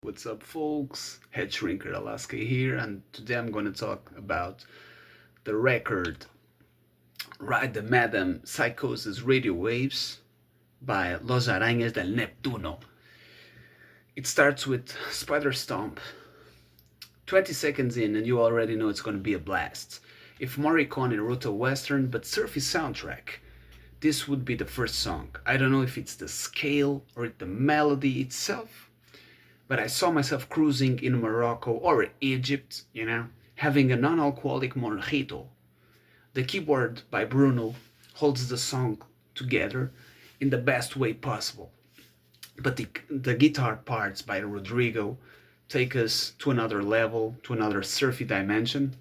What's up, folks? Head Shrinker Alaska here, and today I'm going to talk about the record Ride the Madam Psychosis Radio Waves by Los Aranas del Neptuno. It starts with Spider Stomp. 20 seconds in, and you already know it's going to be a blast. If Morricone wrote a western but surfy soundtrack, this would be the first song. I don't know if it's the scale or the melody itself, but I saw myself cruising in Morocco or Egypt, having a non-alcoholic mojito. The keyboard by Bruno holds the song together in the best way possible. But the guitar parts by Rodrigo take us to another level, to another surfy dimension,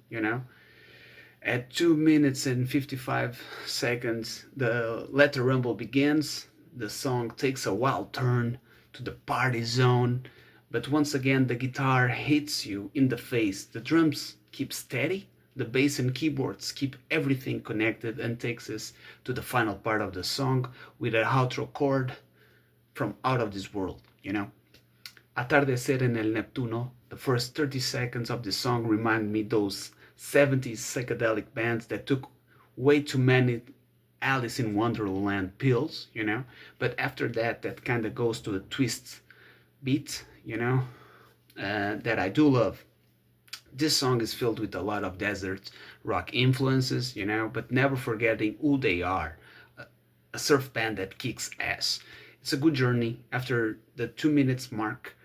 At 2 minutes and 55 seconds, the Let the Rumble begins. The song takes a wild turn to the party zone, but once again the guitar hits you in the face. The drums keep steady, the bass and keyboards keep everything connected, and takes us to the final part of the song with an outro chord from out of this world, Atardecer en el Neptuno, the first 30 seconds of the song remind me those 70s psychedelic bands that took way too many Alice in Wonderland pills, But after that kind of goes to a twist beat, that I do love. This song is filled with a lot of desert rock influences, but never forgetting who they are. A surf band that kicks ass. It's a good journey. After the 2 minutes mark,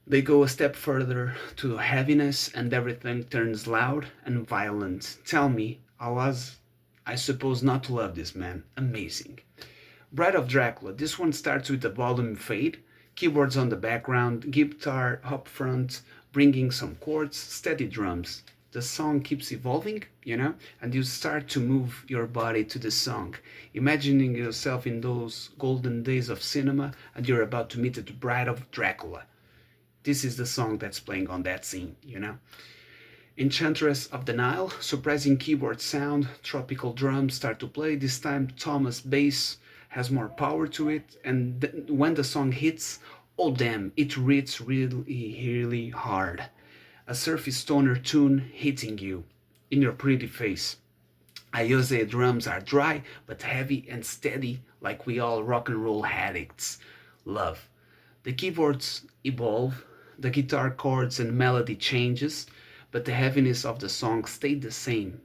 they go a step further to heaviness, and everything turns loud and violent. Tell me, how was I supposed not to love this, man? Amazing. Bride of Dracula. This one starts with a volume fade, keyboards on the background, guitar up front, bringing some chords, steady drums. The song keeps evolving, and you start to move your body to the song, imagining yourself in those golden days of cinema, and you're about to meet the Bride of Dracula. This is the song that's playing on that scene, Enchantress of the Nile, surprising keyboard sound, tropical drums start to play. This time Thomas bass has more power to it, and when the song hits, oh damn, it hits really hard. A surfy stoner tune hitting you in your pretty face. Ayose drums are dry but heavy and steady, like we all rock and roll addicts love. The keyboards evolve, the guitar chords and melody changes, but the heaviness of the song stayed the same,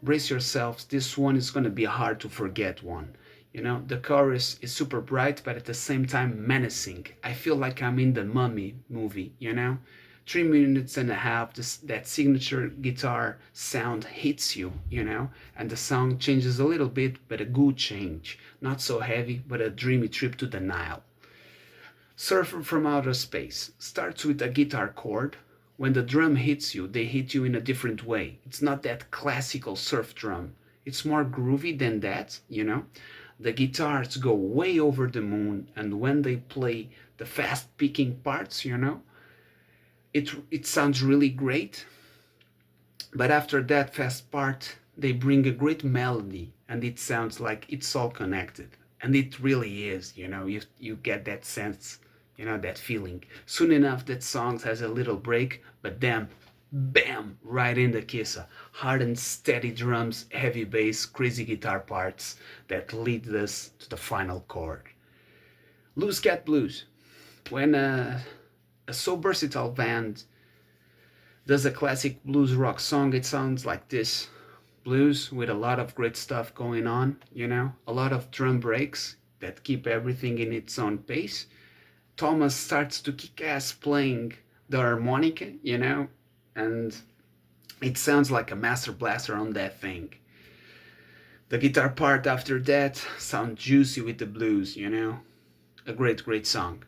Brace yourselves, this one is gonna be a hard to forget one. The chorus is super bright, but at the same time menacing. I feel like I'm in the Mummy movie, 3 minutes and a half, that signature guitar sound hits you, and the song changes a little bit, but a good change. Not so heavy, but a dreamy trip to the Nile. Surfer from Outer Space starts with a guitar chord. When the drum hits you, they hit you in a different way. It's not that classical surf drum. It's more groovy than that, The guitars go way over the moon, and when they play the fast picking parts, it sounds really great. But after that fast part, they bring a great melody, and it sounds like it's all connected. And it really is, you get that sense, that feeling. Soon enough, that song has a little break, but then, bam, right in the kisser. Hard and steady drums, heavy bass, crazy guitar parts that lead us to the final chord. Loose Cat Blues. When a so versatile band does a classic blues rock song, it sounds like this. Blues with a lot of great stuff going on, a lot of drum breaks that keep everything in its own pace. Thomas starts to kick ass playing the harmonica, and it sounds like a master blaster on that thing. The guitar part after that sounds juicy with the blues, A great song.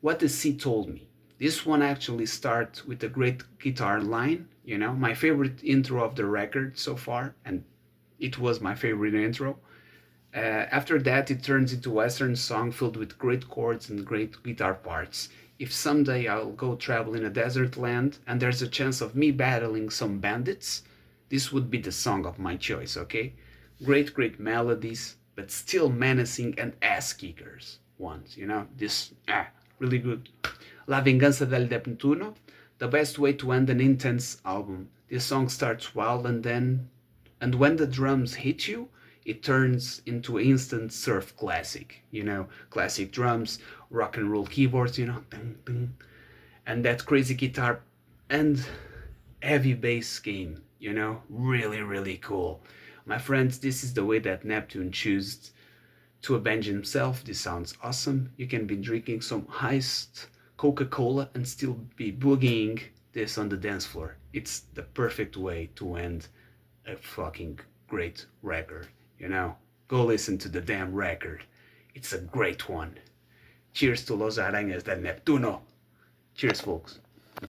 What the Sea Told Me. This one actually starts with a great guitar line, my favorite intro of the record so far, and it was my favorite intro. After that, it turns into a western song filled with great chords and great guitar parts. If someday I'll go travel in a desert land and there's a chance of me battling some bandits, this would be the song of my choice, okay? Great melodies, but still menacing and ass kickers ones, This, really good. La Venganza del Neptuno, the best way to end an intense album. This song starts wild and when the drums hit you, it turns into instant surf classic. Classic drums, rock and roll keyboards, ding, ding, and that crazy guitar and heavy bass game, really, really cool. My friends, this is the way that Neptune chose to avenge himself. This sounds awesome. You can be drinking some iced Coca-Cola and still be boogieing this on the dance floor. It's the perfect way to end a fucking great record, Go listen to the damn record. It's a great one. Cheers to Los Aranas del Neptuno. Cheers, folks.